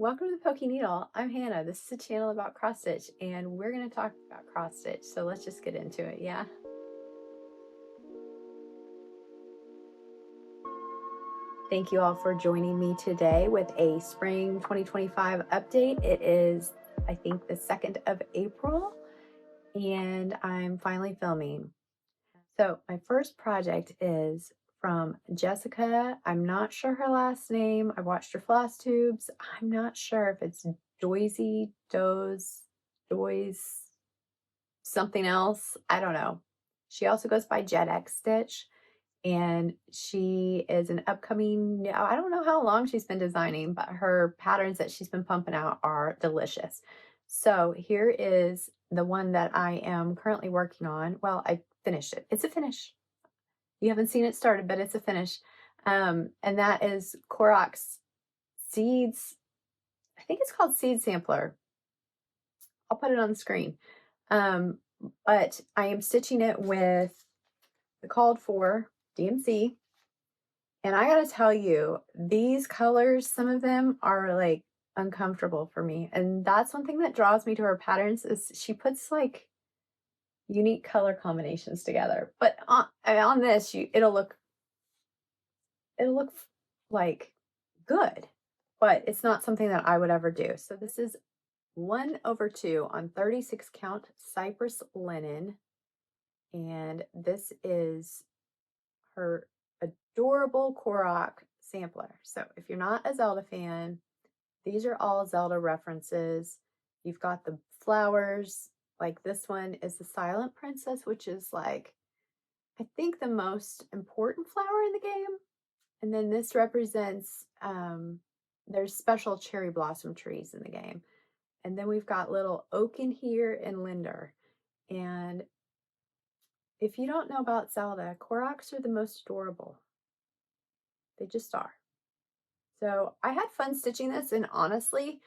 Welcome to the Pokey Needle. I'm Hannah. This is a channel about cross stitch, and we're going to talk about cross stitch. So let's just get into it, yeah? Thank you all for joining me today with a spring 2025 update. It is, I think, the 2nd of April, and I'm finally filming. So my first project is from Jessica. I'm not sure her last name. I watched her Flosstubes. I'm not sure if it's Doisy, something else. I don't know. She also goes by Jet X Stitch, and she is an upcoming, I don't know how long she's been designing, but her patterns that she's been pumping out are delicious. So here is the one that I am currently working on. Well, I finished it. It's a finish. You haven't seen it started, but it's a finish. And that is Korok's Seeds. I think it's called Seed Sampler. I'll put it on the screen. But I am stitching it with the called for DMC. And I gotta tell you, these colors, some of them are like uncomfortable for me. And that's one thing that draws me to her patterns is she puts like unique color combinations together. But on this, it'll look like good, but it's not something that I would ever do. So this is 1/2 on 36 count Cypress linen. And this is her adorable Korok sampler. So if you're not a Zelda fan, these are all Zelda references. You've got the flowers, like this one is the Silent Princess, which is like, I think the most important flower in the game. And then this represents, there's special cherry blossom trees in the game. And then we've got little oak in here and linder. And if you don't know about Zelda, Koroks are the most adorable. They just are. So I had fun stitching this, and honestly,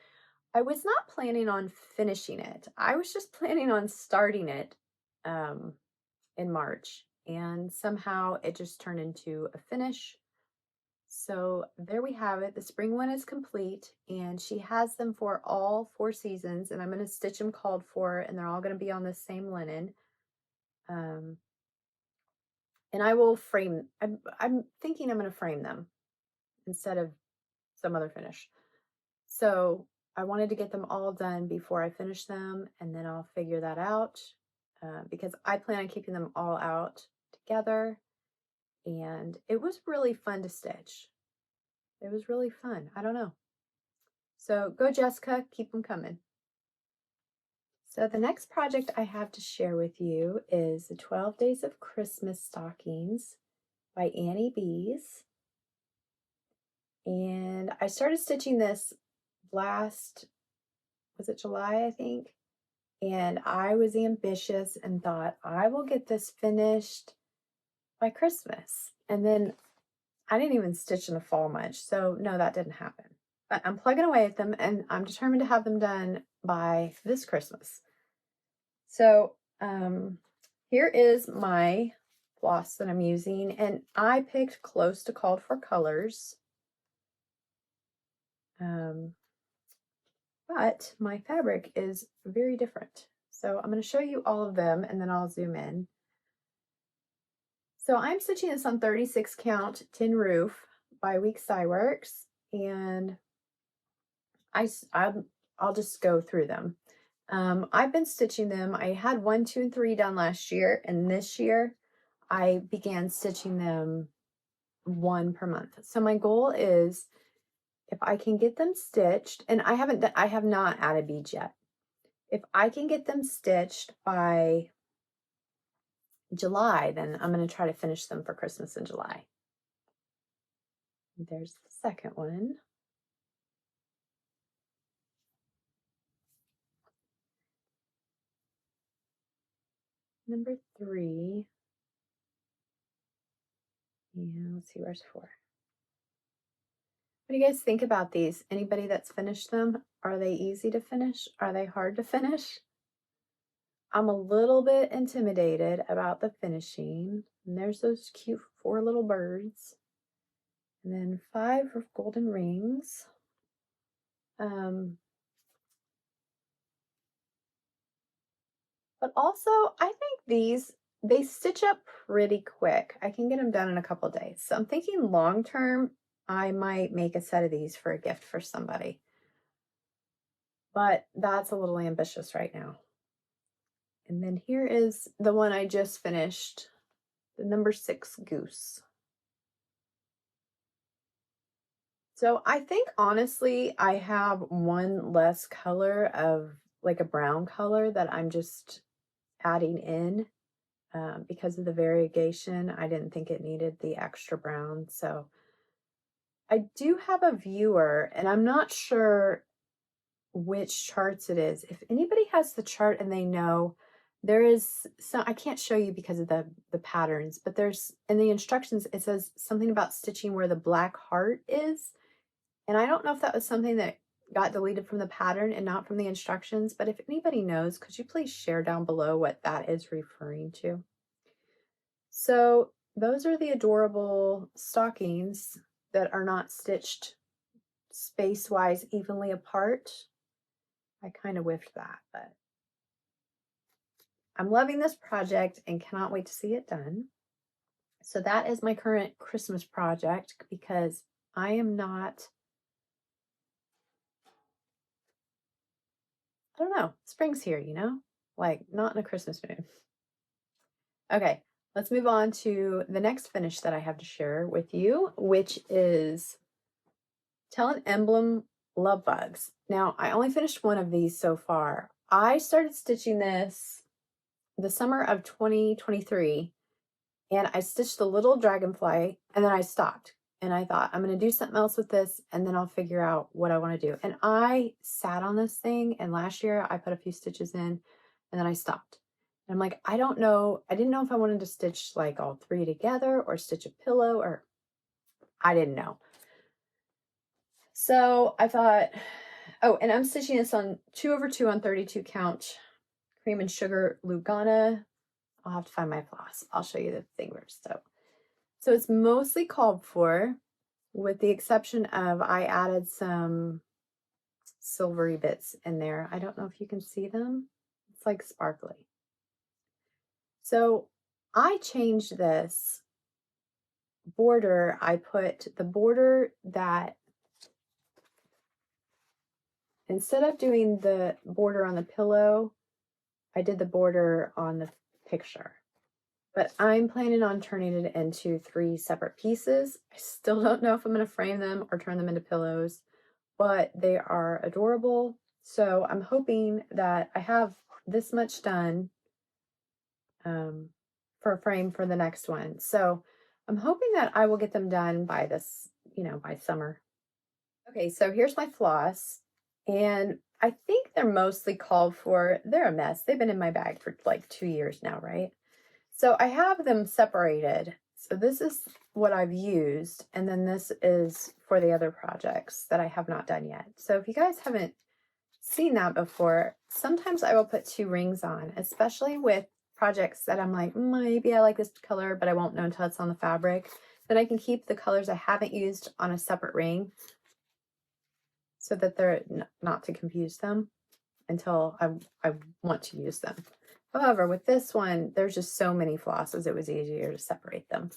I was not planning on finishing it. I was just planning on starting it in March, and somehow it just turned into a finish. So there we have it. The spring one is complete, and she has them for all 4 seasons, and I'm going to stitch them called for, and they're all going to be on the same linen. And I will frame, I'm thinking I'm going to frame them instead of some other finish. So I wanted to get them all done before I finish them, and then I'll figure that out because I plan on keeping them all out together. And it was really fun to stitch. It was really fun. I don't know. So go Jessica, keep them coming. So the next project I have to share with you is the 12 Days of Christmas Stockings by Annie Bees. And I started stitching this last, was it July, I think? And I was ambitious and thought, I will get this finished by Christmas. And then I didn't even stitch in the fall much. So no, that didn't happen. But I'm plugging away at them, and I'm determined to have them done by this Christmas. So here is my floss that I'm using, and I picked close to called for colors. But my fabric is very different. So I'm going to show you all of them, and then I'll zoom in. So I'm stitching this on 36 count Tin Roof by Weeks Dye Works, and I'll just go through them. I've been stitching them. I had 1, 2, and 3 done last year, and this year I began stitching them 1 per month. So my goal is, if I can get them stitched, and I have not added beads yet. If I can get them stitched by July, then I'm going to try to finish them for Christmas in July. There's the second one. Number 3. Yeah, let's see, where's 4? What do you guys think about these? Anybody that's finished them? Are they easy to finish? Are they hard to finish? I'm a little bit intimidated about the finishing. And there's those cute 4 little birds. And then 5 golden rings. But also, I think they stitch up pretty quick. I can get them done in a couple days. So I'm thinking long term, I might make a set of these for a gift for somebody. But that's a little ambitious right now. And then here is the one I just finished, the number 6 goose. So I think honestly, I have one less color of like a brown color that I'm just adding in because of the variegation. I didn't think it needed the extra brown. So I do have a viewer, and I'm not sure which charts it is. If anybody has the chart and they know, there is some, I can't show you because of the patterns, but there's in the instructions, it says something about stitching where the black heart is. And I don't know if that was something that got deleted from the pattern and not from the instructions, but if anybody knows, could you please share down below what that is referring to? So those are the adorable stockings that are not stitched space-wise evenly apart. I kind of whiffed that, but I'm loving this project and cannot wait to see it done. So that is my current Christmas project because I am not, I don't know, spring's here, you know? Like, not in a Christmas mood. Okay, let's move on to the next finish that I have to share with you, which is Tell an Emblem Love Bugs. Now, I only finished one of these so far. I started stitching this the summer of 2023, and I stitched the little dragonfly, and then I stopped. And I thought, I'm going to do something else with this, and then I'll figure out what I want to do. And I sat on this thing, and last year I put a few stitches in, and then I stopped. And I'm like, I don't know. I didn't know if I wanted to stitch like all 3 together or stitch a pillow, or I didn't know. So I thought, oh, and I'm stitching this on 2/2 on 32 count cream and sugar Lugana. I'll have to find my floss. I'll show you the fingers. So it's mostly called for, with the exception of I added some silvery bits in there. I don't know if you can see them. It's like sparkly. So I changed this border. I put the border that, instead of doing the border on the pillow, I did the border on the picture. But I'm planning on turning it into 3 separate pieces. I still don't know if I'm going to frame them or turn them into pillows, but they are adorable. So I'm hoping that I have this much done for a frame for the next one. So I'm hoping that I will get them done by this, by summer. Okay, so here's my floss. And I think they're mostly called for. They're a mess. They've been in my bag for like 2 years now, right? So I have them separated. So this is what I've used, and then this is for the other projects that I have not done yet. So if you guys haven't seen that before, sometimes I will put 2 rings on, especially with projects that I'm like, maybe I like this color, but I won't know until it's on the fabric. Then I can keep the colors I haven't used on a separate ring so that they're not to confuse them until I want to use them. However, with this one, there's just so many flosses, it was easier to separate them.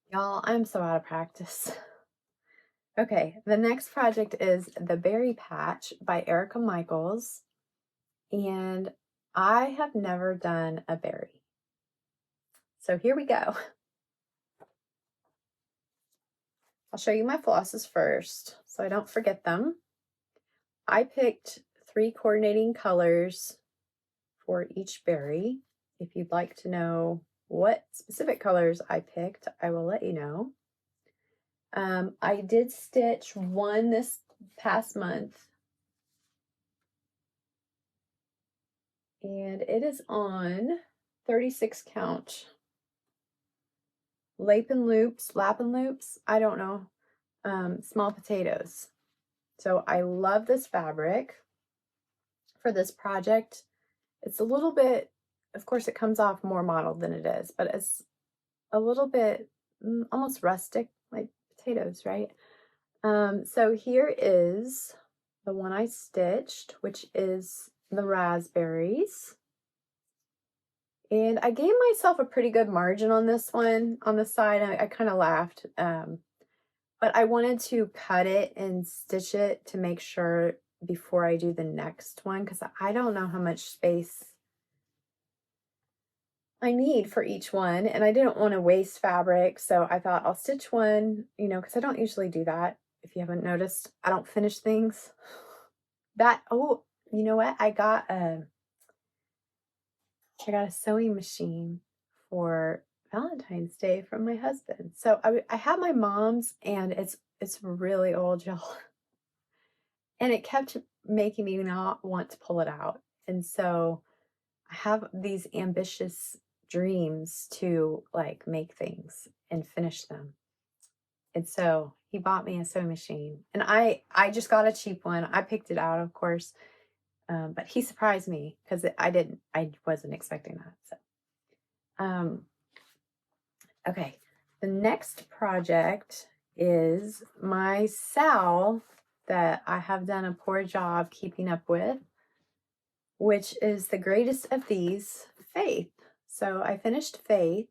Y'all, I'm so out of practice. Okay, the next project is The Berry Patch by Erica Michaels. And I have never done a berry. So here we go. I'll show you my flosses first so I don't forget them. I picked 3 coordinating colors for each berry. If you'd like to know what specific colors I picked, I will let you know. I did stitch one this past month, and it is on 36 count. Lappin' loops, I don't know, small potatoes. So I love this fabric for this project. It's a little bit, of course, it comes off more mottled than it is, but it's a little bit almost rustic, like potatoes, right? So here is the one I stitched, which is the raspberries. And I gave myself a pretty good margin on this one on the side. I kind of laughed, but I wanted to cut it and stitch it to make sure before I do the next one, because I don't know how much space I need for each one, and I didn't want to waste fabric, so I thought I'll stitch one, you know, because I don't usually do that. If you haven't noticed, I don't finish things. Oh, you know what? I got a sewing machine for Valentine's Day from my husband. So I have my mom's, and it's really old, y'all. And it kept making me not want to pull it out. And so I have these ambitious dreams to like make things and finish them. And so he bought me a sewing machine, and I just got a cheap one. I picked it out, of course. But he surprised me because I wasn't expecting that. So, okay. The next project is my Sal that I have done a poor job keeping up with, which is the greatest of these, Faith. So I finished Faith,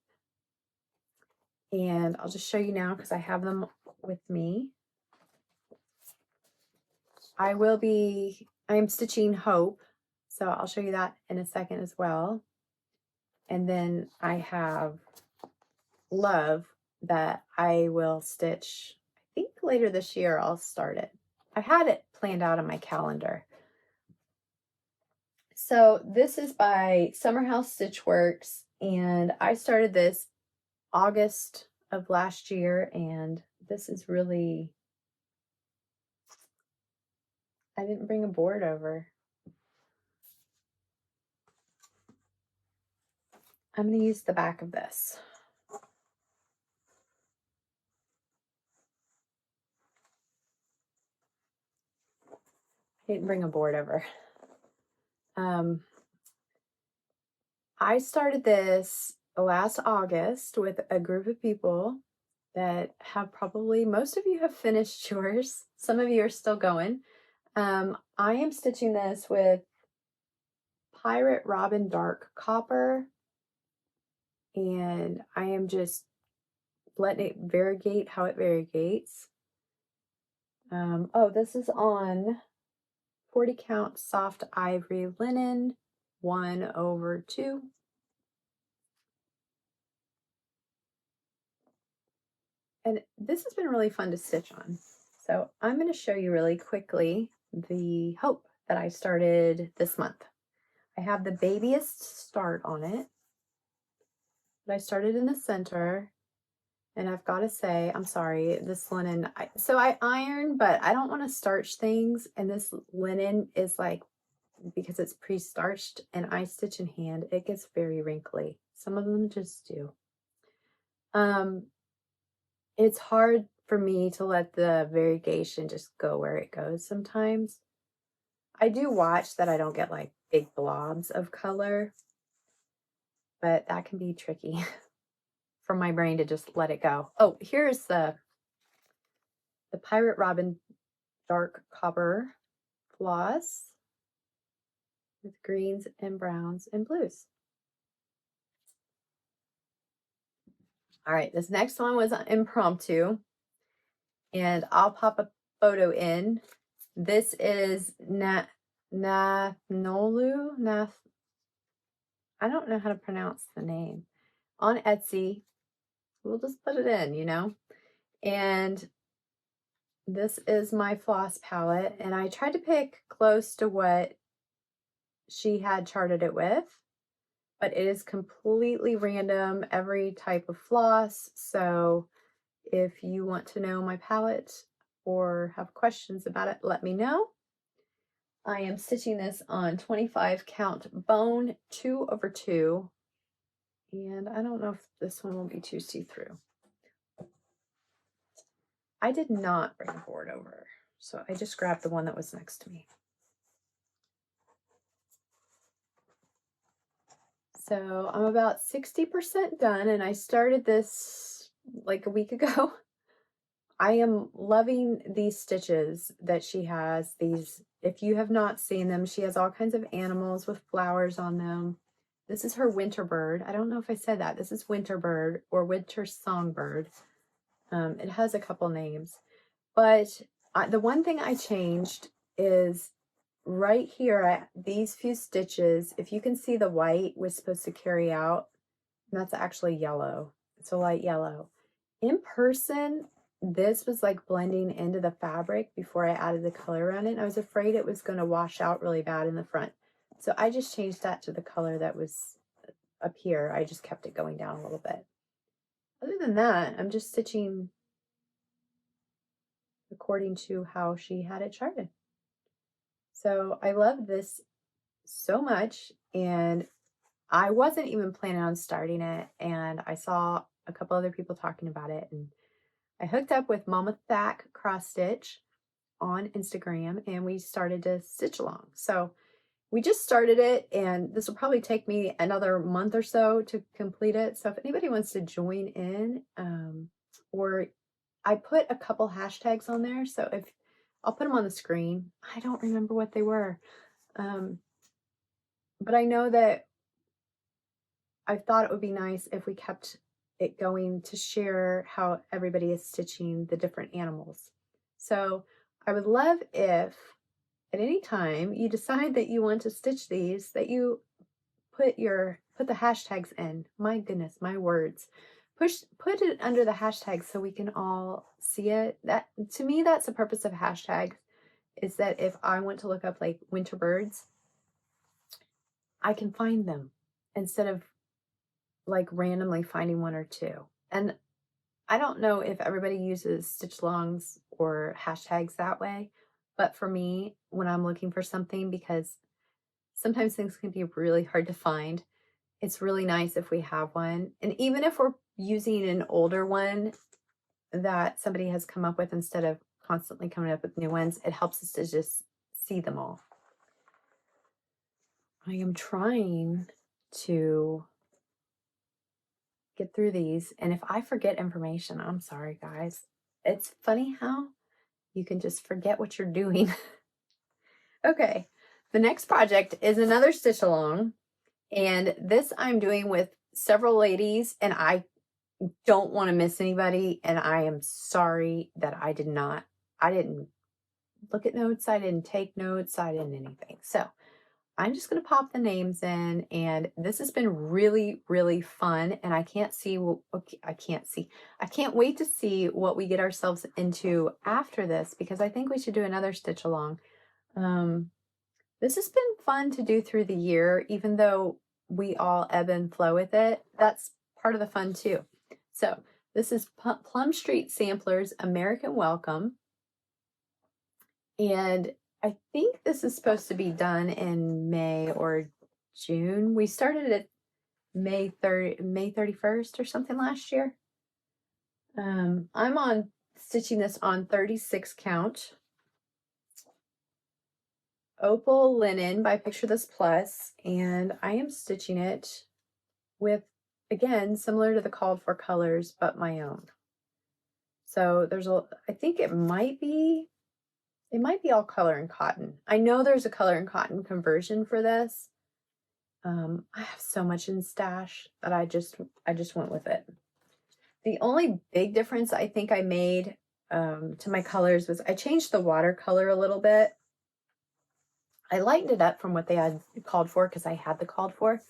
and I'll just show you now because I have them with me. I'm stitching Hope, so I'll show you that in a second as well. And then I have Love that I will stitch, I think later this year I'll start it. I had it planned out on my calendar. So this is by Summer House Stitchworks, and I started this August of last year, and this is really, I didn't bring a board over. I'm going to use the back of this. I didn't bring a board over. I started this last August with a group of people that have probably, most of you have finished yours. Some of you are still going. I am stitching this with Pirate Robin Dark Copper, and I am just letting it variegate how it variegates. Oh, this is on 40 count soft ivory linen, 1/2. And this has been really fun to stitch on. So I'm going to show you really quickly the Hope that I started this month. I have the babyest start on it, but I started in the center, and I've got to say, I'm sorry, this linen, so I iron, but I don't want to starch things, and this linen is like, because it's pre-starched and I stitch in hand, it gets very wrinkly. Some of them just do. It's hard for me to let the variegation just go where it goes sometimes. I do watch that I don't get like big blobs of color, but that can be tricky for my brain to just let it go. Oh, here's the Pirate Robin Dark Copper floss with greens and browns and blues. All right, this next one was impromptu, and I'll pop a photo in. This is Nathnolu. I don't know how to pronounce the name. On Etsy. We'll just put it in, you know. And this is my floss palette, and I tried to pick close to what she had charted it with, but it is completely random, every type of floss. So if you want to know my palette or have questions about it, let me know. I am stitching this on 25 count bone 2/2, and I don't know if this one will be too see-through. I did not bring a board over, so I just grabbed the one that was next to me. So I'm about 60% done, and I started this like a week ago. I am loving these stitches that she has. These, if you have not seen them, she has all kinds of animals with flowers on them. This is her winter bird. I don't know if I said that. This is winter bird or winter songbird. It has a couple names, but the one thing I changed is right here at these few stitches. If you can see, the white was supposed to carry out, and that's actually yellow. It's a light yellow. In person, this was like blending into the fabric before I added the color around it. I was afraid it was going to wash out really bad in the front. So I just changed that to the color that was up here. I just kept it going down a little bit. Other than that, I'm just stitching according to how she had it charted. So I love this so much, and I wasn't even planning on starting it, and I saw a couple other people talking about it, and I hooked up with Mama Thack Cross Stitch on Instagram, and we started to stitch along. So we just started it, and this will probably take me another month or so to complete it. So if anybody wants to join in, or I put a couple hashtags on there, so if I'll put them on the screen. I don't remember what they were, but I know that I thought it would be nice if we kept it going to share how everybody is stitching the different animals. So I would love if at any time you decide that you want to stitch these, that you put the hashtags in. My goodness, my words. Put it under the hashtag so we can all see it. That, to me, that's the purpose of hashtags, is that if I want to look up like winter birds, I can find them instead of like randomly finding one or two. And I don't know if everybody uses stitch alongs or hashtags that way, but for me, when I'm looking for something, because sometimes things can be really hard to find, it's really nice if we have one. And even if we're using an older one that somebody has come up with instead of constantly coming up with new ones, it helps us to just see them all. I am trying to get through these, and if I forget information, I'm sorry, guys. It's funny how you can just forget what you're doing. Okay, the next project is another stitch along, and this I'm doing with several ladies, and I don't want to miss anybody, and I am sorry that I didn't look at notes, I didn't take notes, I didn't anything. So I'm just going to pop the names in, and this has been really, really fun, and I can't wait to see what we get ourselves into after this, because I think we should do another stitch along. This has been fun to do through the year, even though we all ebb and flow with it. That's part of the fun too. So this is Plum Street Samplers American Welcome, and I think this is supposed to be done in May or June. We started at May 31st or something last year. I'm stitching this on 36 count. Opal linen by Picture This Plus, and I am stitching it with, again, similar to the called for colors, but my own. So I think it might be all color and cotton. I know there's a color and cotton conversion for this. I have so much in stash that I just went with it. The only big difference I think I made to my colors was I changed the watercolor a little bit. I lightened it up from what they had called for, because I had the called for,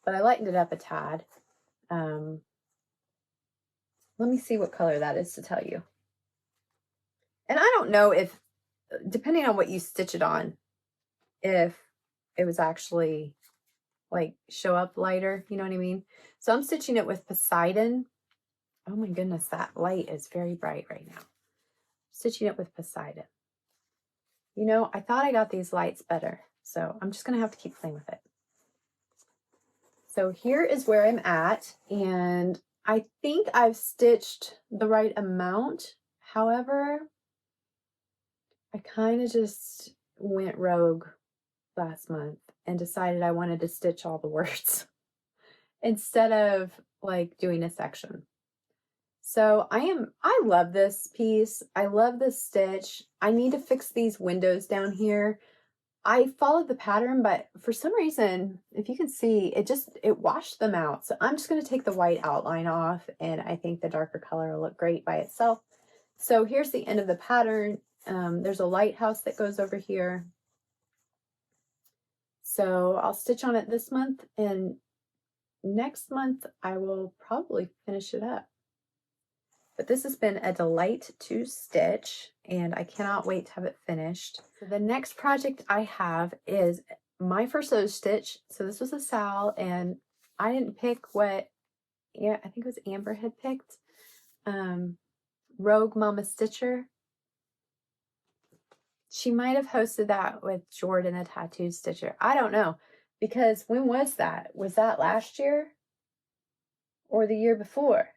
but I lightened it up a tad. Let me see what color that is to tell you. And I don't know if, depending on what you stitch it on, if it was actually like show up lighter, you know what I mean? So I'm stitching it with Poseidon. Oh my goodness, that light is very bright right now. Stitching it with Poseidon. You know, I thought I got these lights better, so I'm just going to have to keep playing with it. So here is where I'm at, and I think I've stitched the right amount. However, I kind of just went rogue last month and decided I wanted to stitch all the words instead of like doing a section. So I love this piece. I love this stitch. I need to fix these windows down here. I followed the pattern, but for some reason, if you can see, it washed them out. So I'm just going to take the white outline off, and I think the darker color will look great by itself. So here's the end of the pattern. There's a lighthouse that goes over here. So I'll stitch on it this month, and next month I will probably finish it up. But this has been a delight to stitch, and I cannot wait to have it finished. So the next project I have is my first sewed stitch. So this was a Sal, and I didn't pick what, yeah, I think it was Amber had picked. Rogue Mama Stitcher. She might have hosted that with Jordan the Tattoo Stitcher. I don't know, because when was that? Was that last year or the year before?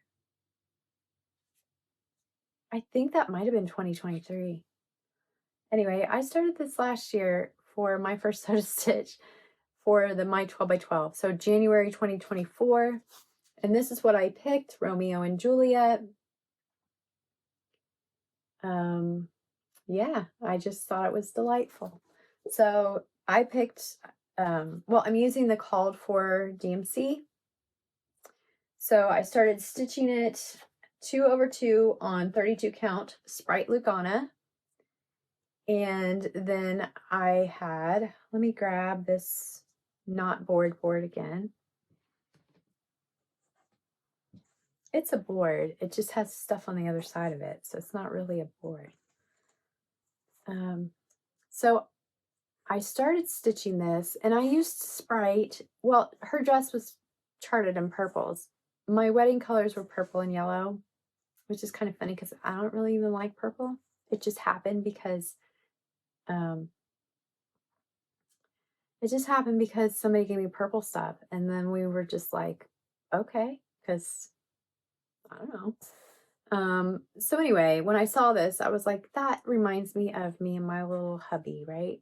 I think that might have been 2023. Anyway, I started this last year for my first sewed stitch for the My 12 by 12. So January 2024. And this is what I picked, Romeo and Juliet. Yeah, I just thought it was delightful. So I picked, well, I'm using the called for DMC. So I started stitching it 2 over 2 on 32 count Sprite Lugana. And then I had, let me grab this not board again. It's a board. It just has stuff on the other side of it. So it's not really a board. So I started stitching this, and I used Sprite. Well, her dress was charted in purples. My wedding colors were purple and yellow, which is kind of funny because I don't really even like purple. It just happened because somebody gave me purple stuff, and then we were just like, okay, because I don't know. So anyway, when I saw this, I was like, that reminds me of me and my little hubby, right?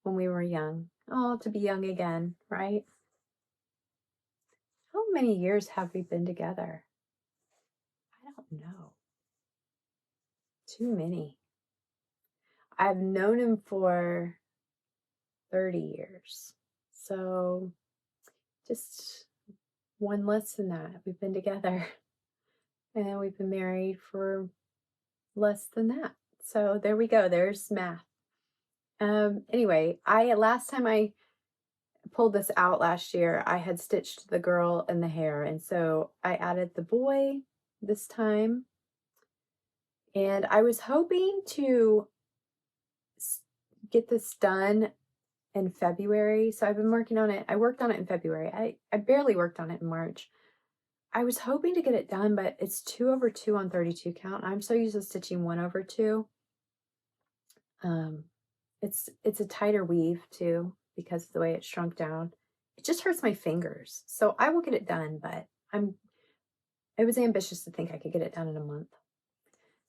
When we were young. Oh, to be young again, right? How many years have we been together? I don't know. Too many. I've known him for 30 years. So just one less than that. We've been together. And we've been married for less than that. So there we go. There's math. Anyway, last time I pulled this out last year, I had stitched the girl and the hair. And so I added the boy this time. And I was hoping to get this done in February. So I've been working on it. I worked on it in February. I barely worked on it in March. I was hoping to get it done, but it's 2 over 2 on 32 count. I'm so used to stitching 1 over 2. It's a tighter weave too, because of the way it's shrunk down. It just hurts my fingers. So I will get it done, but I was ambitious to think I could get it done in a month.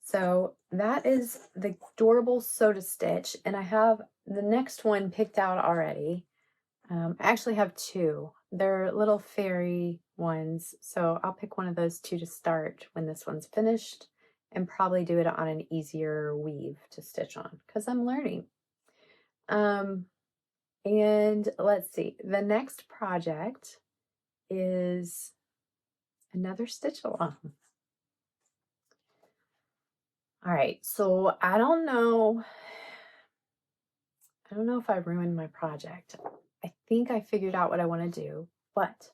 So that is the adorable Sew to Stitch, and I have the next one picked out already. I actually have 2. They're little fairy ones, so I'll pick one of those 2 to start when this one's finished, and probably do it on an easier weave to stitch on because I'm learning. And let's see, the next project is another stitch along. All right, so I don't know if I ruined my project. I think I figured out what I want to do, but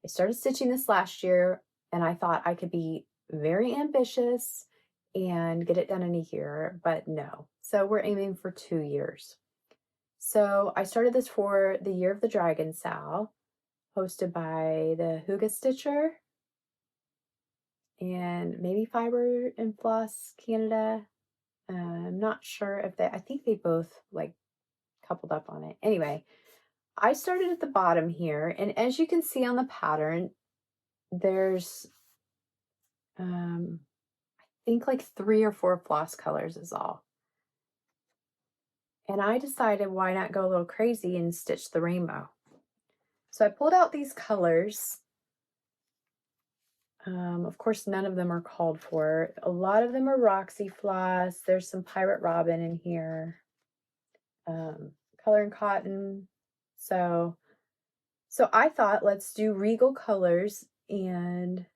I started stitching this last year, and I thought I could be very ambitious and get it done in a year, but no. So we're aiming for 2 years. So I started this for the Year of the Dragon Sal, hosted by the Huga Stitcher and maybe Fiber and Floss Canada. I'm not sure if I think they both like coupled up on it. Anyway, I started at the bottom here, and as you can see on the pattern, there's I think like 3 or 4 floss colors is all. And I decided why not go a little crazy and stitch the rainbow. So I pulled out these colors. Of course, none of them are called for. A lot of them are Roxy floss. There's some Pirate Robin in here. Color and Cotton. So I thought, let's do Regal Colors and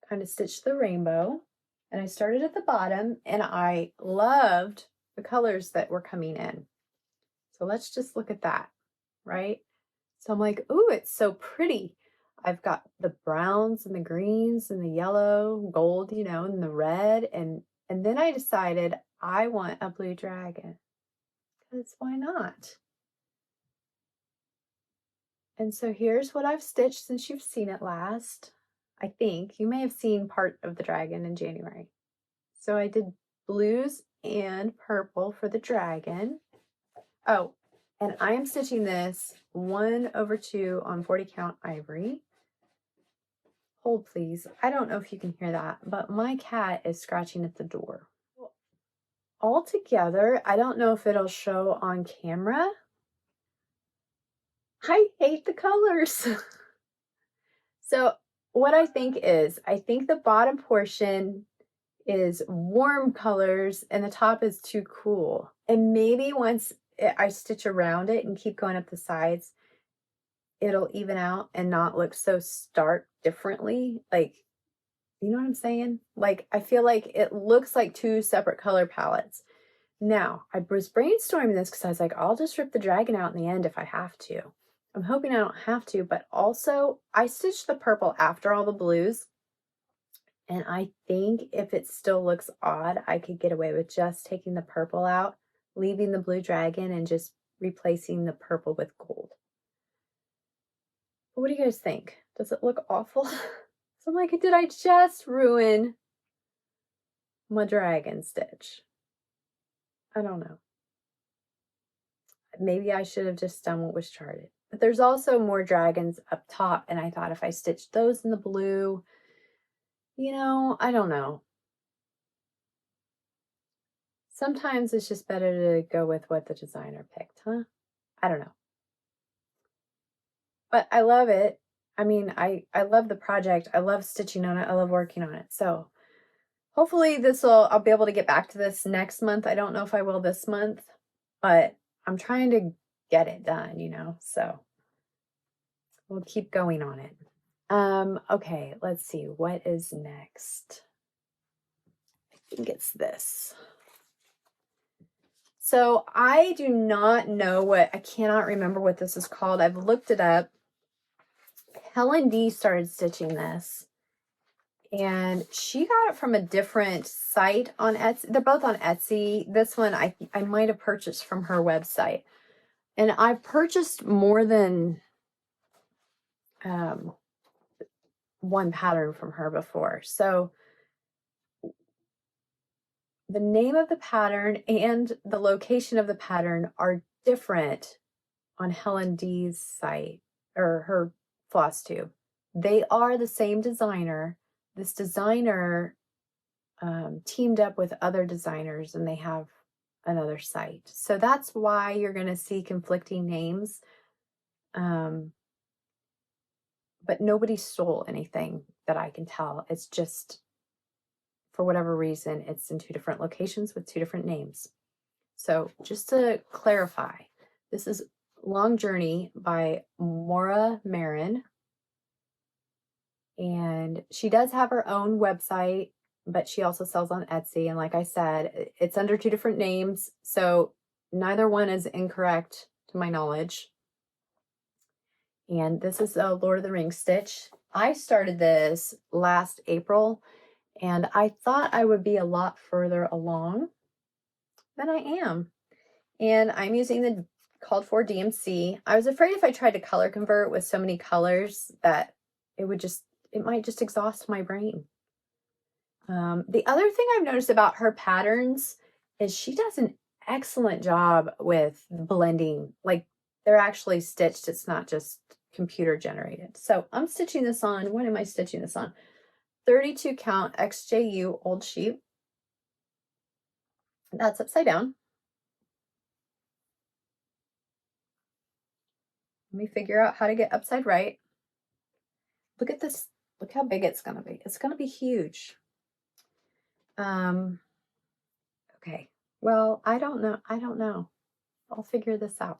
kind of stitch the rainbow. And I started at the bottom, and I loved the colors that were coming in. So let's just look at that, right? So I'm like, ooh, it's so pretty. I've got the browns and the greens and the yellow, gold, you know, and the red. And then I decided I want a blue dragon. Because why not? And so here's what I've stitched since you've seen it last. I think you may have seen part of the dragon in January. So I did blues and purple for the dragon. Oh, and I am stitching this 1/2 on 40 count ivory. Hold please. I don't know if you can hear that, but my cat is scratching at the door. All together, I don't know if it'll show on camera. I hate the colors. So what I think the bottom portion is warm colors and the top is too cool. And maybe once I stitch around it and keep going up the sides, it'll even out and not look so stark differently. Like, you know what I'm saying? Like, I feel like it looks like two separate color palettes. Now, I was brainstorming this because I was like, I'll just rip the dragon out in the end if I have to. I'm hoping I don't have to, but also I stitched the purple after all the blues. And I think if it still looks odd, I could get away with just taking the purple out, leaving the blue dragon, and just replacing the purple with gold. But what do you guys think? Does it look awful? So I'm like, did I just ruin my dragon stitch? I don't know. Maybe I should have just done what was charted. But there's also more dragons up top, and I thought if I stitched those in the blue, you know, I don't know. Sometimes it's just better to go with what the designer picked, huh? I don't know. But I love it. I mean, I love the project. I love stitching on it. I love working on it. So hopefully I'll be able to get back to this next month. I don't know if I will this month, but I'm trying to get it done, you know, so we'll keep going on it. Okay, let's see, what is next? I think it's this. So I do not know I cannot remember what this is called. I've looked it up. Helen D started stitching this, and she got it from a different site on Etsy. They're both on Etsy. This one I might have purchased from her website. And I've purchased more than one pattern from her before. So the name of the pattern and the location of the pattern are different on Helen D's site or her Flosstube. They are the same designer. This designer teamed up with other designers, and they have another site. So that's why you're going to see conflicting names. But nobody stole anything that I can tell. It's just, for whatever reason, it's in two different locations with two different names. So just to clarify, this is Long Journey by Maura Marin. And she does have her own website, but she also sells on Etsy. And like I said, it's under two different names. So neither one is incorrect to my knowledge. And this is a Lord of the Rings stitch. I started this last April, and I thought I would be a lot further along than I am. And I'm using the called for DMC. I was afraid if I tried to color convert with so many colors that it might just exhaust my brain. The other thing I've noticed about her patterns is she does an excellent job with blending. Like, they're actually stitched. It's not just computer generated. So I'm stitching this on, what am I stitching this on? 32 count XJU Old Sheep. That's upside down. Let me figure out how to get upside right. Look at this Look how big it's gonna be. It's gonna be huge. Okay. Well, I don't know. I'll figure this out.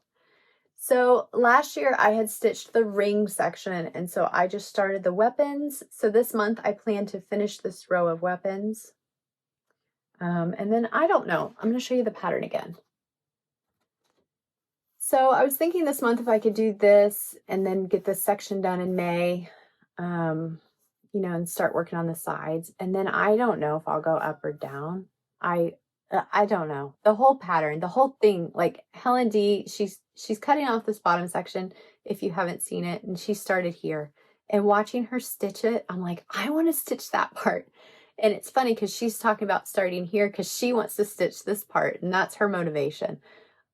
So last year I had stitched the ring section, and so I just started the weapons. So this month I plan to finish this row of weapons. And then I don't know. I'm going to show you the pattern again. So I was thinking this month if I could do this and then get this section done in May, you know, and start working on the sides. And then I don't know if I'll go up or down. I don't know. The whole pattern, the whole thing, like Helen D, she's cutting off this bottom section if you haven't seen it, and she started here. And watching her stitch it, I'm like, I want to stitch that part. And it's funny because she's talking about starting here because she wants to stitch this part, and that's her motivation.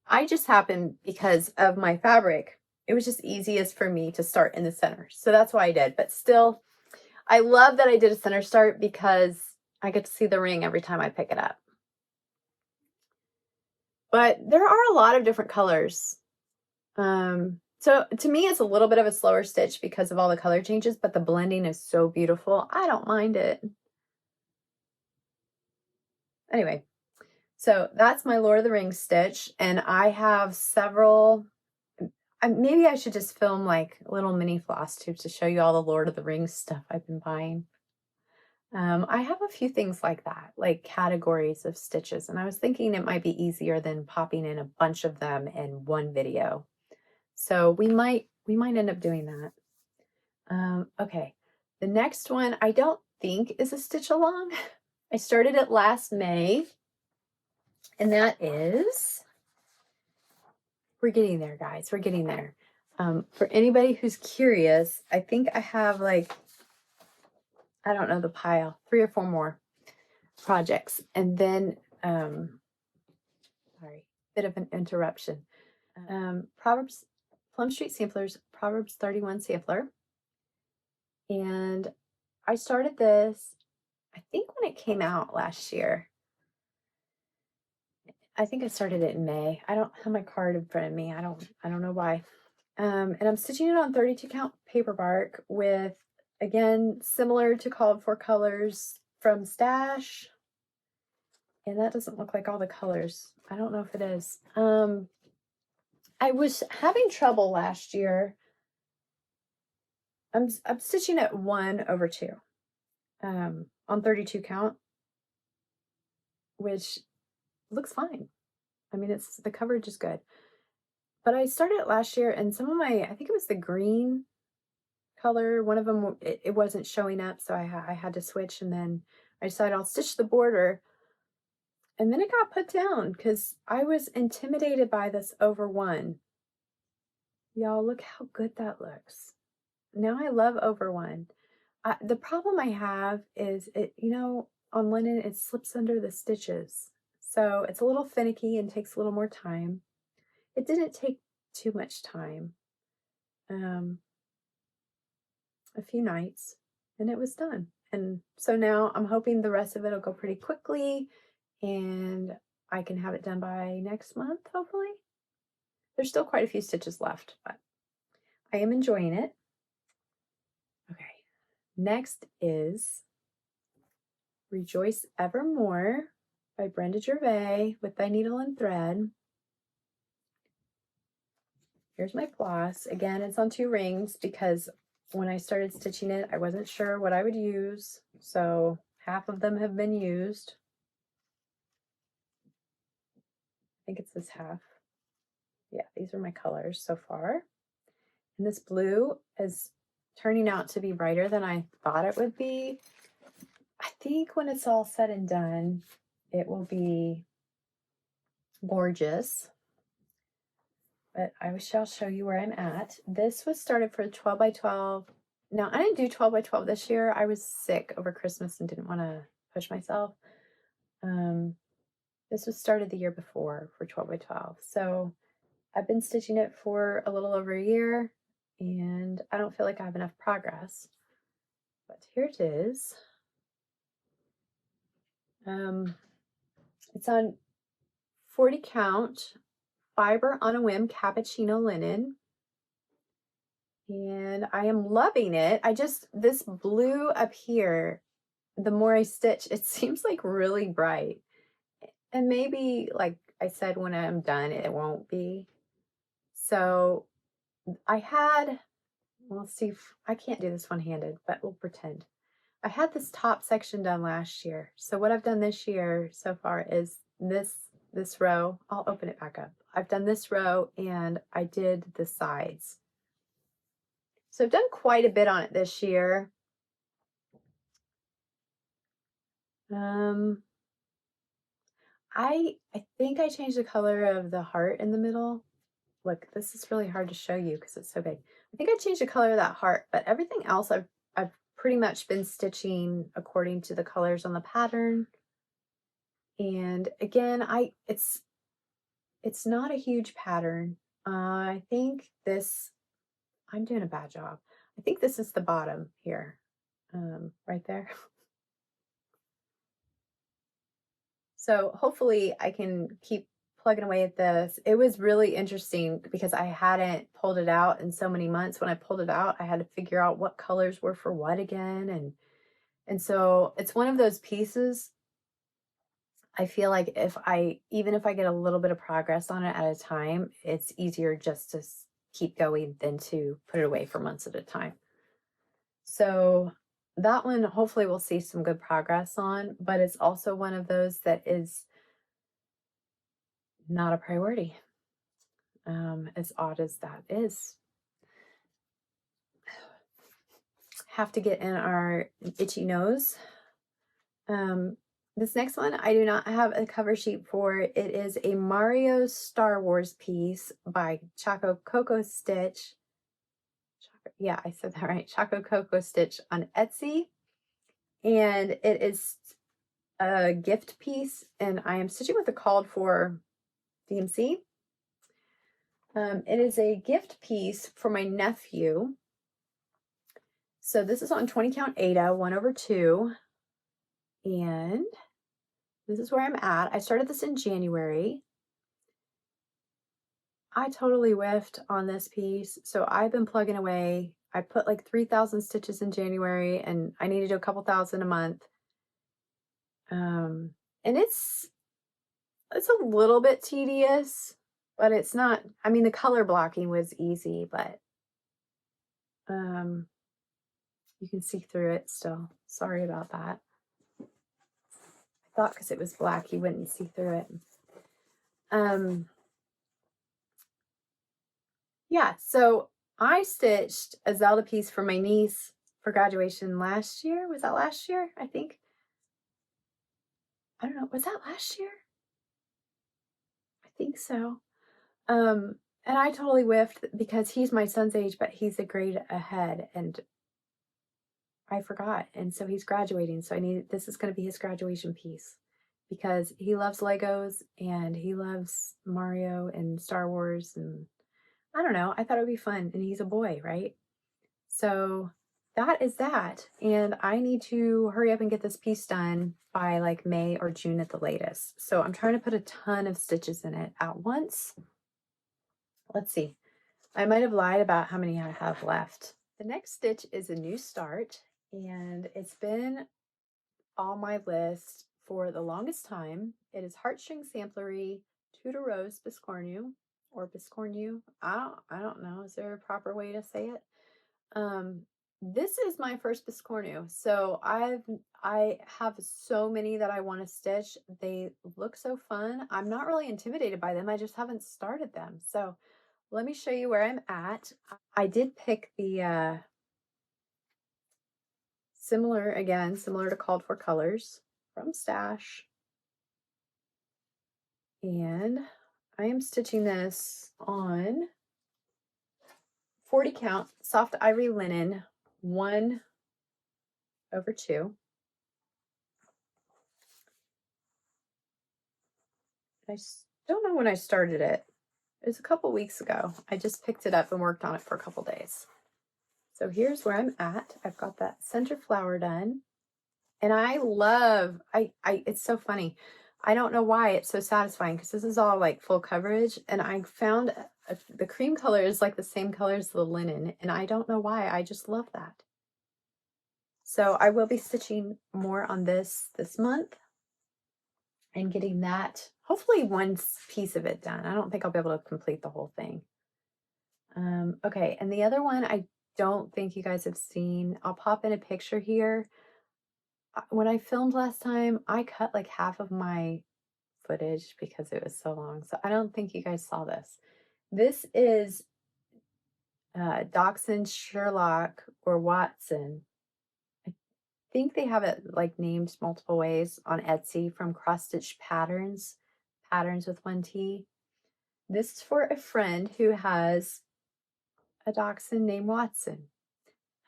I just happened, because of my fabric, it was just easiest for me to start in the center. So that's why I did. But still, I love that I did a center start because I get to see the ring every time I pick it up. But there are a lot of different colors. So to me, it's a little bit of a slower stitch because of all the color changes, but the blending is so beautiful. I don't mind it. Anyway, so that's my Lord of the Rings stitch, and I have several. Maybe I should just film like little mini floss tubes to show you all the Lord of the Rings stuff I've been buying. I have a few things like that, like categories of stitches, and I was thinking it might be easier than popping in a bunch of them in one video. So we might end up doing that. Okay, the next one I don't think is a stitch along. I started it last May, and that is, we're getting there, guys. We're getting there. For anybody who's curious, I think I have like, I don't know the pile, 3 or 4 more projects. And then, sorry, bit of an interruption. Proverbs, Plum Street Samplers, Proverbs 31 sampler. And I started this, I think when it came out last year. I think I started it in May. I don't have my card in front of me. I don't know why. And I'm stitching it on 32 count paper bark with, again, similar to called for colors from Stash. And that doesn't look like all the colors. I don't know if it is. I was having trouble last year. I'm stitching at 1/2 on 32 count, which looks fine. I mean, the coverage is good. But I started it last year, and some of my, I think it was the green color, one of them, it wasn't showing up, so I had to switch, and then I decided I'll stitch the border. And then it got put down because I was intimidated by this over 1. Y'all, look how good that looks. Now I love over 1. The problem I have is it, you know, on linen, it slips under the stitches. So it's a little finicky and takes a little more time. It didn't take too much time. A few nights, and it was done. And so now I'm hoping the rest of it will go pretty quickly and I can have it done by next month, hopefully. There's still quite a few stitches left, but I am enjoying it. Okay, next is Rejoice Evermore by Brenda Gervais with Thy Needle and Thread. Here's my floss. Again, it's on 2 rings because when I started stitching it, I wasn't sure what I would use. So half of them have been used. I think it's this half. Yeah, these are my colors so far. And this blue is turning out to be brighter than I thought it would be. I think when it's all said and done, it will be gorgeous. But I shall show you where I'm at. This was started for 12 by 12. Now, I didn't do 12 by 12 this year. I was sick over Christmas and didn't want to push myself. This was started the year before for 12 by 12. So I've been stitching it for a little over a year, and I don't feel like I have enough progress. But here it is. It's on 40 count fiber on a whim cappuccino linen. And I am loving it. This blue up here, the more I stitch, it seems like really bright. And maybe, like I said, when I'm done, it won't be. So I had, well, let's see if I can't do this one-handed, but we'll pretend. I had this top section done last year. So what I've done this year so far is this row. I'll open it back up. I've done this row and I did the sides. So I've done quite a bit on it this year. I think I changed the color of the heart in the middle. Look, this is really hard to show you because it's so big. I think I changed the color of that heart, but everything else I've pretty much been stitching according to the colors on the pattern. And again, it's not a huge pattern. I think this, I'm doing a bad job. I think this is the bottom here, right there. So hopefully I can keep plugging away at this. It was really interesting because I hadn't pulled it out in so many months. When I pulled it out, I had to figure out what colors were for what again. And so it's one of those pieces. I feel like even if I get a little bit of progress on it at a time, it's easier just to keep going than to put it away for months at a time. So that one, hopefully we'll see some good progress on, but it's also one of those that is not a priority, as odd as that is. Have to get in our itchy nose. This next one, I do not have a cover sheet for. It is a Mario Star Wars piece by Choco Coco Stitch. Yeah, I said that right. Choco Coco Stitch on Etsy. And it is a gift piece, and I am stitching with a called for DMC. It is a gift piece for my nephew. So this is on 20 count Aida, 1/2. And this is where I'm at. I started this in January. I totally whiffed on this piece. So I've been plugging away. I put like 3,000 stitches in January and I need to do a couple thousand a month. And it's a little bit tedious, but it's not, I mean, the color blocking was easy, but you can see through it still. Sorry about that. I thought because it was black, you wouldn't see through it. Yeah, so I stitched a Zelda piece for my niece for graduation last year. Was that last year? I think. I don't know. Was that last year? I think so. And I totally whiffed because he's my son's age, but he's a grade ahead and I forgot. And so he's graduating. So this is going to be his graduation piece because he loves Legos and he loves Mario and Star Wars. And I don't know. I thought it would be fun. And he's a boy, right? So that is that. And I need to hurry up and get this piece done by like May or June at the latest. So I'm trying to put a ton of stitches in it at once. Let's see. I might have lied about how many I have left. The next stitch is a new start, and it's been on my list for the longest time. It is Heartstring Samplery Tudor Rose biscornu or biscornu. I don't know. Is there a proper way to say it? This is my first biscornu. So I have so many that I want to stitch. They look so fun. I'm not really intimidated by them. I just haven't started them. So let me show you where I'm at. I did pick the similar to called for colors from Stash. And I am stitching this on 40 count soft ivory linen 1/2. I don't know when I started it. It was a couple weeks ago. I just picked it up and worked on it for a couple days. So here's where I'm at. I've got that center flower done. And I love, it's so funny. I don't know why it's so satisfying because this is all like full coverage. And I found the cream color is like the same color as the linen, and I don't know why. I just love that. So I will be stitching more on this month and getting that, hopefully one piece of it done. I don't think I'll be able to complete the whole thing. Okay, and the other one I don't think you guys have seen. I'll pop in a picture here. When I filmed last time, I cut like half of my footage because it was so long. So I don't think you guys saw this. This is Dachshund, Sherlock, or Watson. I think they have it like named multiple ways on Etsy from Cross Stitch Patterns, patterns with 1T. This is for a friend who has a dachshund named Watson,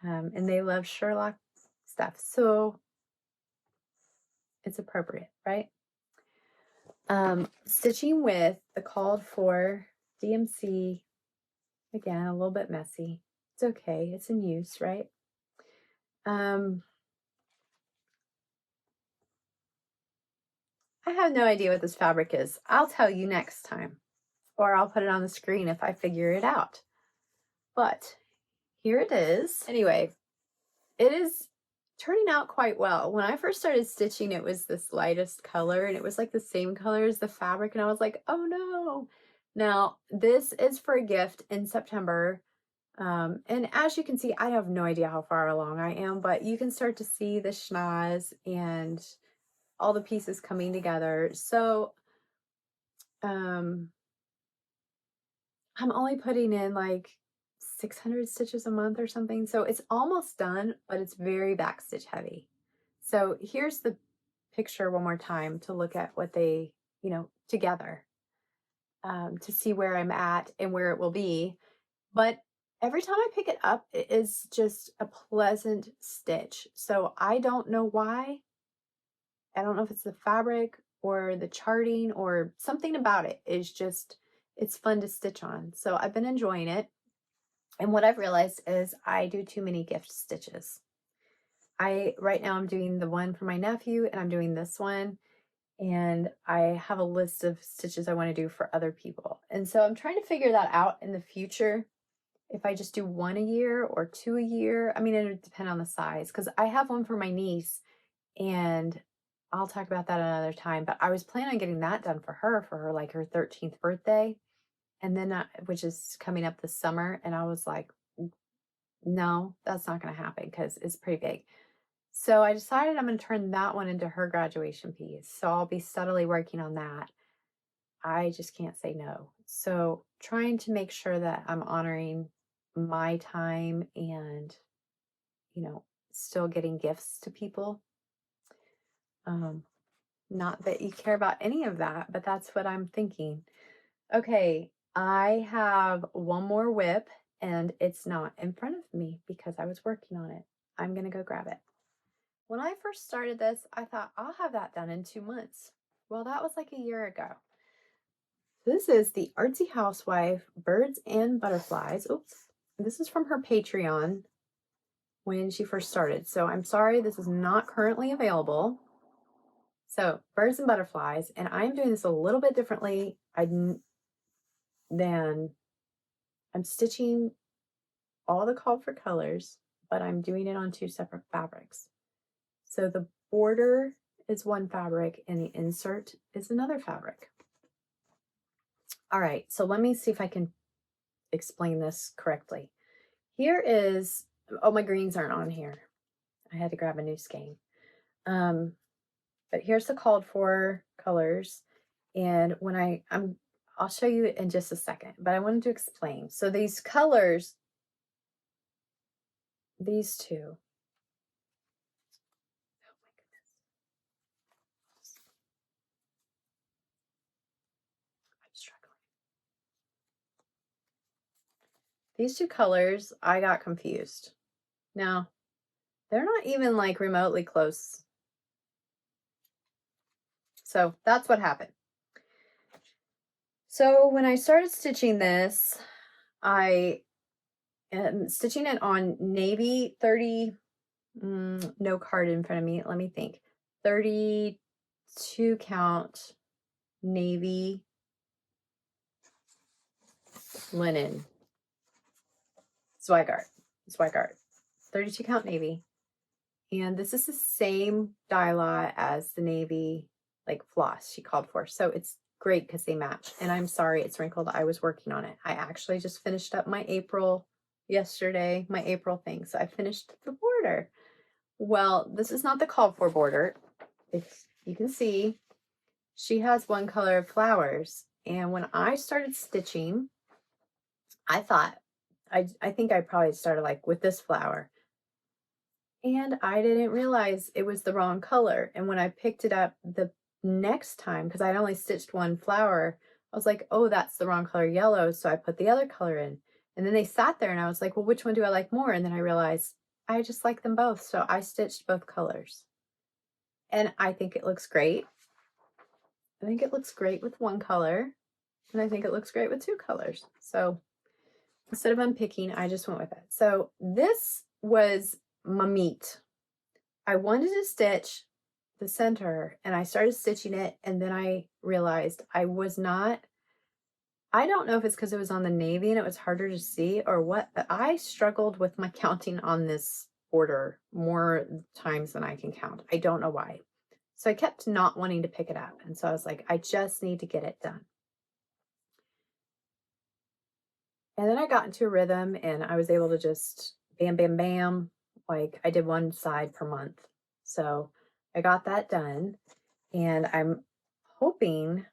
and they love Sherlock stuff. So it's appropriate, right? Stitching with the called for DMC, again, a little bit messy. It's okay, it's in use, right? I have no idea what this fabric is. I'll tell you next time, or I'll put it on the screen if I figure it out. But here it is. Anyway, it is turning out quite well. When I first started stitching, it was this lightest color, and it was like the same color as the fabric, and I was like, oh no. Now, this is for a gift in September. And as you can see, I have no idea how far along I am, but you can start to see the schnoz and all the pieces coming together. So, I'm only putting in like 600 stitches a month or something. So it's almost done, but it's very backstitch heavy. So here's the picture one more time to look at what they, together, to see where I'm at and where it will be. But every time I pick it up, it is just a pleasant stitch. So I don't know why. I don't know if it's the fabric or the charting or something about it is just, it's fun to stitch on. So I've been enjoying it. And what I've realized is I do too many gift stitches. Right now I'm doing the one for my nephew, and I'm doing this one. And I have a list of stitches I want to do for other people. And so I'm trying to figure that out in the future. If I just do one a year or two a year. I mean, it would depend on the size, because I have one for my niece, and I'll talk about that another time. But I was planning on getting that done for her like her 13th birthday. And then, which is coming up this summer. And I was like, no, that's not going to happen because it's pretty big. So I decided I'm going to turn that one into her graduation piece. So I'll be steadily working on that. I just can't say no. So trying to make sure that I'm honoring my time and, still getting gifts to people. Not that you care about any of that, but that's what I'm thinking. Okay, I have one more WIP, and it's not in front of me because I was working on it. I'm going to go grab it. When I first started this, I thought I'll have that done in 2 months. Well, that was like a year ago. This is the Artsy Housewife Birds and Butterflies. Oops. This is from her Patreon when she first started. So I'm sorry, this is not currently available. So Birds and Butterflies, and I'm doing this a little bit differently than I'm stitching all the called for colors, but I'm doing it on 2 separate fabrics. So the border is one fabric and the insert is another fabric. All right, so let me see if I can explain this correctly. Here is, oh, my greens aren't on here. I had to grab a new skein. But here's the called for colors. And when I'll show you in just a second, but I wanted to explain. So these colors, these two. Oh my goodness. I'm struggling. These two colors, I got confused. Now, they're not even like remotely close. So that's what happened. So when I started stitching this, I am stitching it on navy 30, no card in front of me. Let me think. 32 count navy linen, Zweigart, 32 count navy. And this is the same dye lot as the navy, like floss she called for. So it's great because they match. And I'm sorry it's wrinkled. I was working on it. I actually just finished up my April yesterday, my April thing. So I finished the border. Well, this is not the called for border. If you can see, she has one color of flowers. And when I started stitching, I thought, I think I probably started like with this flower. And I didn't realize it was the wrong color. And when I picked it up the next time, because I'd only stitched one flower, I was like, oh, that's the wrong color, yellow. So I put the other color in. And then they sat there and I was like, well, which one do I like more? And then I realized I just like them both. So I stitched both colors. And I think it looks great. I think it looks great with one color. And I think it looks great with two colors. So instead of unpicking, I just went with it. So this was my meat. I wanted to stitch the center and I started stitching it, and then I realized I don't know if it's because it was on the navy and it was harder to see or what, but I struggled with my counting on this border more times than I can count. I don't know why. So I kept not wanting to pick it up. And so I was like, I just need to get it done. And then I got into a rhythm and I was able to just bam, bam, bam. Like I did one side per month. So I got that done, and I'm hoping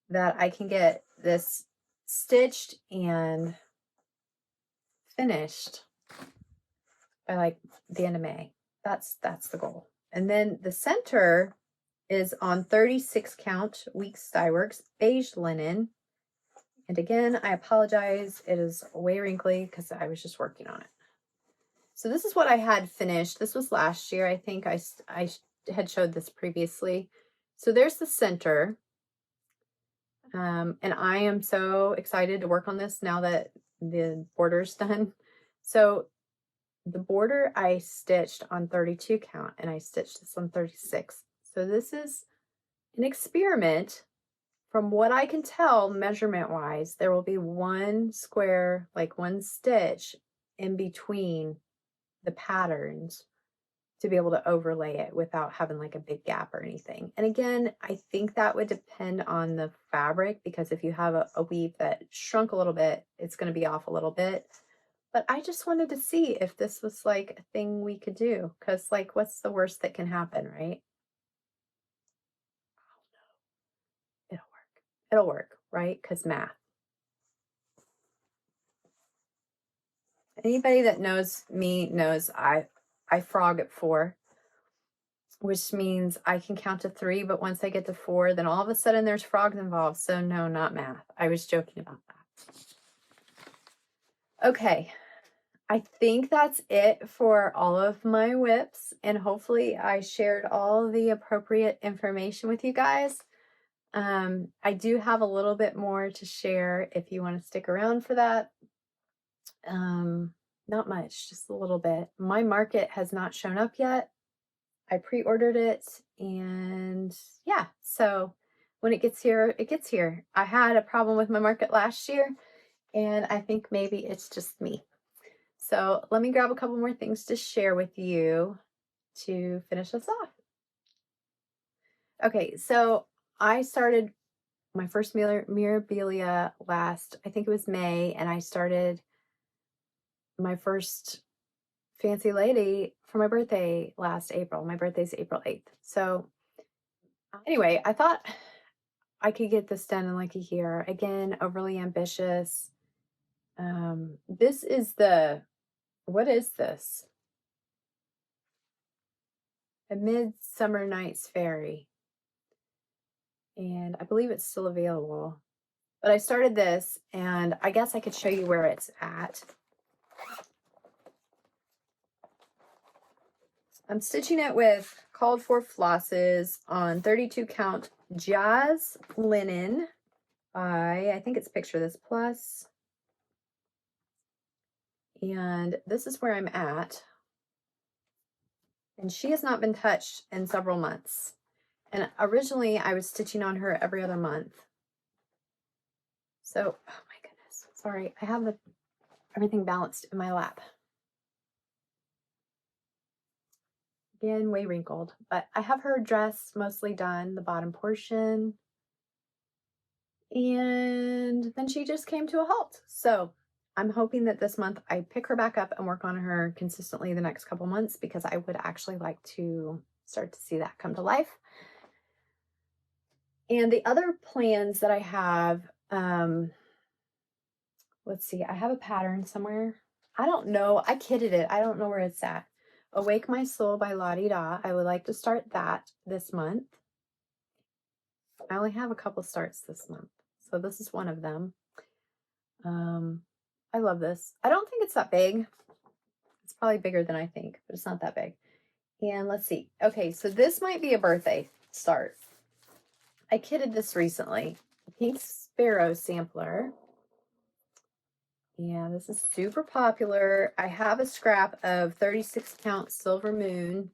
that I can get this stitched and finished by like the end of May. That's the goal. And then the center is on 36 count Weeks Dye Works beige linen. And again, I apologize. It is way wrinkly because I was just working on it. So this is what I had finished. This was last year. I think I had showed this previously. So there's the center. And I am so excited to work on this now that the border's done. So the border I stitched on 32 count and I stitched this on 36. So this is an experiment. From what I can tell measurement wise, there will be one square, like one stitch in between the patterns to be able to overlay it without having like a big gap or anything. And again, I think that would depend on the fabric, because if you have a weave that shrunk a little bit, it's going to be off a little bit. But I just wanted to see if this was like a thing we could do, because like what's the worst that can happen, right? It'll work, right? Because math. Anybody that knows me knows I frog at 4, which means I can count to 3, but once I get to 4, then all of a sudden there's frogs involved. So no, not math. I was joking about that. Okay, I think that's it for all of my WIPs, and hopefully I shared all the appropriate information with you guys. I do have a little bit more to share if you want to stick around for that. Not much, just a little bit. My market has not shown up yet. I pre-ordered it, and yeah, so when it gets here, it gets here. I had a problem with my market last year, and I think maybe it's just me. So let me grab a couple more things to share with you to finish us off. Okay, so I started my first Mirabilia last, I think it was May, and I started my first Fancy Lady for my birthday last April. My birthday's April 8th. So anyway, I thought I could get this done in like a year. Again, overly ambitious. This is what is this? A Midsummer Night's Fairy. And I believe it's still available. But I started this, and I guess I could show you where it's at. I'm stitching it with called for flosses on 32 count jazz linen by, I think it's Picture This Plus. And this is where I'm at. And she has not been touched in several months. And originally I was stitching on her every other month. So, oh my goodness, Sorry, I have everything balanced in my lap. Again, way wrinkled, but I have her dress mostly done, the bottom portion. And then she just came to a halt. So I'm hoping that this month I pick her back up and work on her consistently the next couple months, because I would actually like to start to see that come to life. And the other plans that I have, let's see, I have a pattern somewhere. I don't know. I kidded it. I don't know where it's at. Awake My Soul by Lottie Da. I would like to start that this month. I only have a couple starts this month, so this is one of them. I love this. I don't think it's that big. It's probably bigger than I think, but it's not that big. And let's see. Okay, so this might be a birthday start. I kitted this recently. Pink Sparrow sampler. Yeah, this is super popular. I have a scrap of 36 count Silver Moon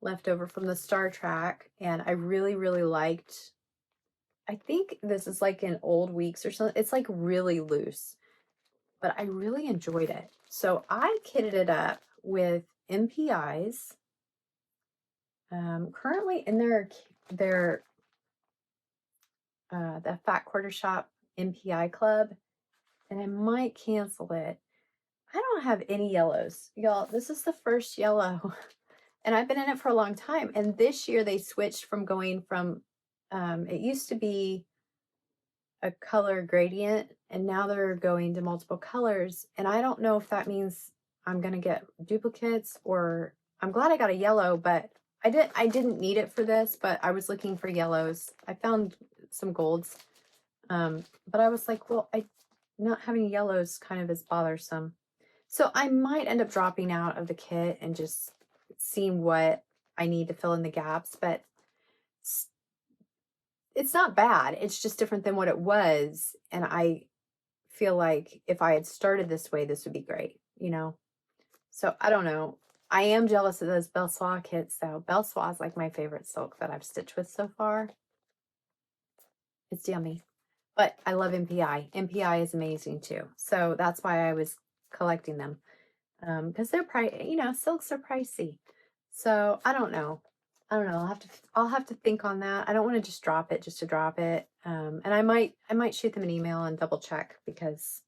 left over from the Star Trek, and I really, really liked. I think this is like in Old Weeks or something. It's like really loose, but I really enjoyed it. So I kitted it up with MPIs. Currently in the Fat Quarter Shop MPI Club, and I might cancel it. I don't have any yellows, y'all. This is the first yellow, and I've been in it for a long time. And this year they switched from going from, it used to be a color gradient, and now they're going to multiple colors. And I don't know if that means I'm going to get duplicates, or I'm glad I got a yellow, but I didn't need it for this, but I was looking for yellows. I found some golds. But I was like, well, not having yellows kind of is bothersome. So I might end up dropping out of the kit and just seeing what I need to fill in the gaps, but it's not bad. It's just different than what it was. And I feel like if I had started this way, this would be great, you know? So I don't know. I am jealous of those Belle Soie kits though. Belle Soie is like my favorite silk that I've stitched with so far. It's yummy. But I love MPI. MPI is amazing too. So that's why I was collecting them. Because they're silks are pricey. So I don't know. I'll have to think on that. I don't want to just drop it just to drop it. And I might shoot them an email and double check, because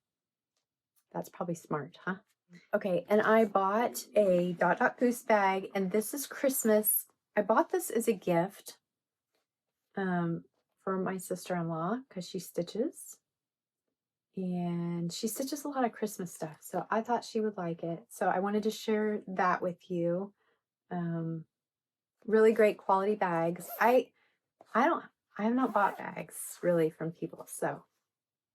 that's probably smart, huh? Okay, and I bought a Dot Dot Goose bag, and this is Christmas. I bought this as a gift for my sister-in-law, because she stitches. And she stitches a lot of Christmas stuff, so I thought she would like it. So I wanted to share that with you. Really great quality bags. I have not bought bags really from people, so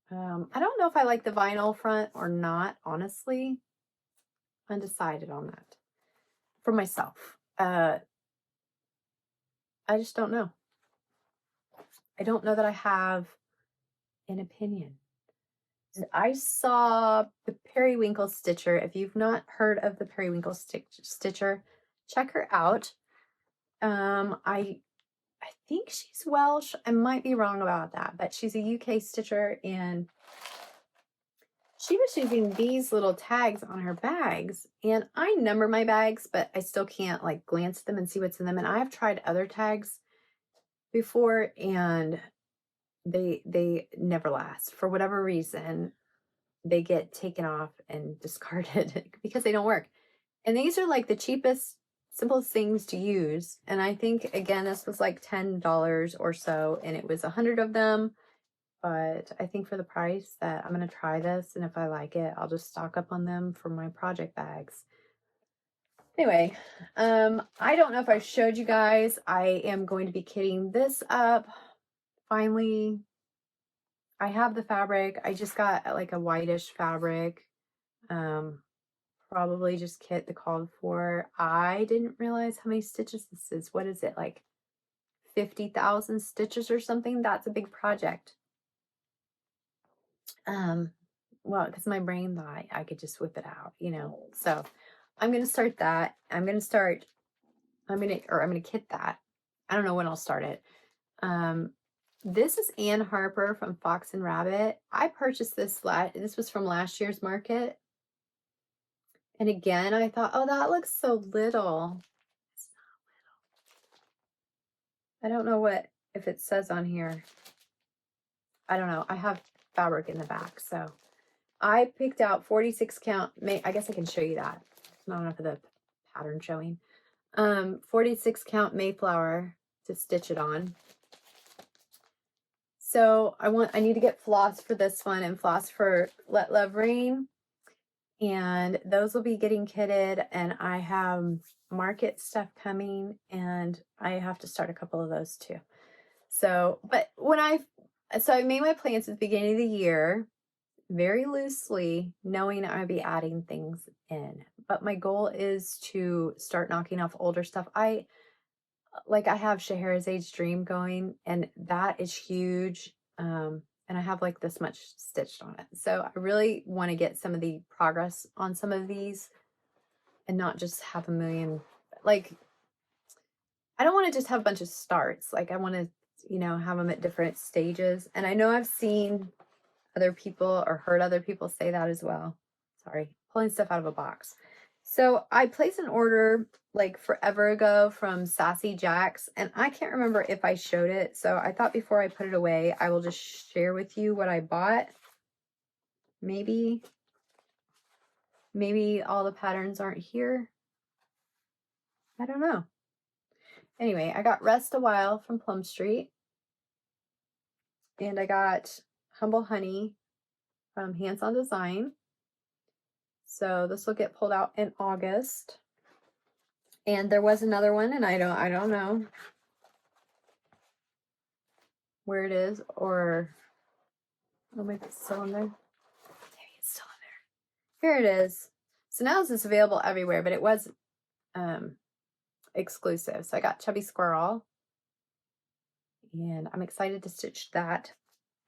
I don't know if I like the vinyl front or not, honestly. Undecided on that for myself. I just don't know. I don't know that I have an opinion. I saw the Periwinkle Stitcher. If you've not heard of the Periwinkle Stitcher, check her out. I think she's Welsh. I might be wrong about that, but she's a UK stitcher, and she was using these little tags on her bags. And I number my bags, but I still can't like glance at them and see what's in them. And I've tried other tags before, and they never last. For whatever reason, they get taken off and discarded because they don't work. And these are like the cheapest, simplest things to use. And I think, again, this was like $10 or so, and it was 100 of them. But I think for the price that I'm going to try this, and if I like it, I'll just stock up on them for my project bags. Anyway, I don't know if I showed you guys, I am going to be kitting this up. Finally, I have the fabric. I just got like a whitish fabric. Probably just kit the called for. I didn't realize how many stitches this is. What is it, like 50,000 stitches or something? That's a big project. Well, because my brain thought I could just whip it out, you know. So I'm gonna start that. I'm gonna kit that. I don't know when I'll start it. This is Ann Harper from Fox and Rabbit. I purchased this this was from last year's market. And again, I thought, oh, that looks so little. It's not little. I don't know if it says on here. I don't know. I have fabric in the back. So I picked out 46 count. I guess I can show you that. It's not enough of the pattern showing. 46 count Mayflower to stitch it on. So I need to get floss for this one and floss for Let Love Rain. And those will be getting kitted, and I have market stuff coming, and I have to start a couple of those too. So, but so I made my plans at the beginning of the year, very loosely, knowing I'd be adding things in. But my goal is to start knocking off older stuff. I have Scheherazade Dream going, and that is huge. And I have like this much stitched on it. So I really want to get some of the progress on some of these and not just have a million, like, I don't want to just have a bunch of starts. Like I want to, have them at different stages. And I know I've seen other people or heard other people say that as well. Sorry, pulling stuff out of a box. So I placed an order like forever ago from Sassy Jacks, and I can't remember if I showed it. So I thought before I put it away, I will just share with you what I bought. Maybe all the patterns aren't here. I don't know. Anyway, I got Rest a While from Plum Street, and I got Humble Honey from Hands On Design. So this will get pulled out in August. And there was another one, and I don't know where it is, or maybe it's still in there. Maybe it's still in there. Here it is. So now this is available everywhere, but it was exclusive. So I got Chubby Squirrel, and I'm excited to stitch that.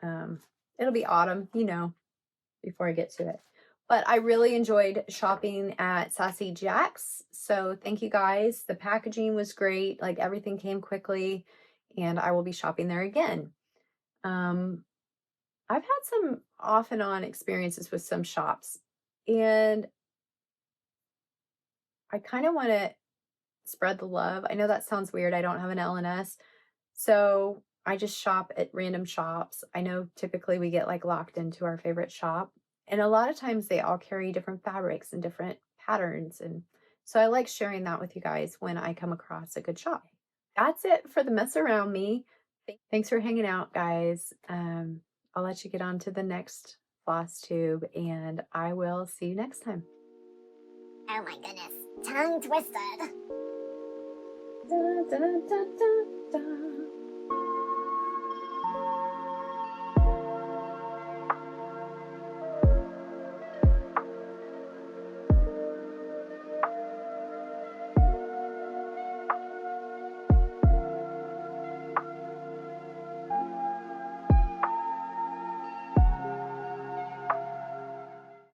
It'll be autumn, before I get to it. But I really enjoyed shopping at Sassy Jacks. So thank you guys. The packaging was great. Like everything came quickly, and I will be shopping there again. I've had some off and on experiences with some shops, and I kind of want to spread the love. I know that sounds weird. I don't have an LNS. So I just shop at random shops. I know typically we get like locked into our favorite shop. And a lot of times they all carry different fabrics and different patterns. And so I like sharing that with you guys when I come across a good shop. That's it for the mess around me. Thanks for hanging out, guys. I'll let you get on to the next Flosstube, and I will see you next time. Oh my goodness. Tongue twisted. Da, da, da, da, da.